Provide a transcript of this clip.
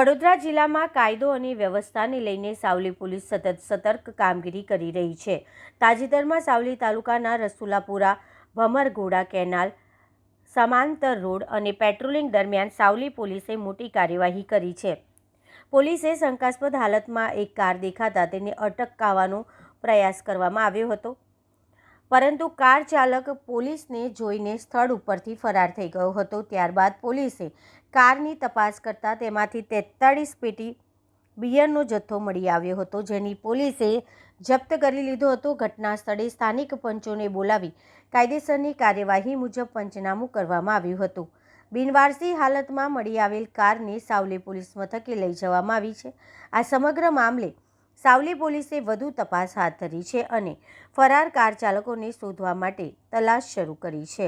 વડોદરા જિલ્લામાં કાયદો અને વ્યવસ્થાને લઈને સાવલી પોલીસ સતત સતર્ક કામગીરી કરી રહી છે। તાજેતરમાં સાવલી તાલુકાના રસુલાપુરા ભમરગોડા કેનાલ સમાંતર રોડ અને પેટ્રોલિંગ દરમિયાન સાવલી પોલીસે મોટી કાર્યવાહી કરી છે। પોલીસે શંકાસ્પદ હાલતમાં એક કાર દેખાતા તેને અટકાવવાનો પ્રયાસ કરવામાં આવ્યો હતો, પરંતુ કાર ચાલક પોલીસને જોઈને સ્થળ ઉપરથી ફરાર થઈ ગયો હતો। ત્યારબાદ પોલીસે કારની તપાસ કરતા તેમાંથી 43 પેટી બિયરનો જથ્થો મળી આવ્યો હતો, જેની પોલીસે જપ્ત કરી લીધો હતો। ઘટના સ્થળે સ્થાનિક પંચોને બોલાવી કાયદેસરની કાર્યવાહી મુજબ પંચનામું કરવામાં આવ્યું હતું। બિનવારસી હાલતમાં મળી આવેલ કારને સાવલી પોલીસ મથકે લઈ જવામાં આવી છે। આ સમગ્ર મામલે સાવલી પોલીસે વધુ તપાસ હાથ ધરી છે અને ફરાર કાર ચાલકોને શોધવા માટે તલાશ શરૂ કરી છે।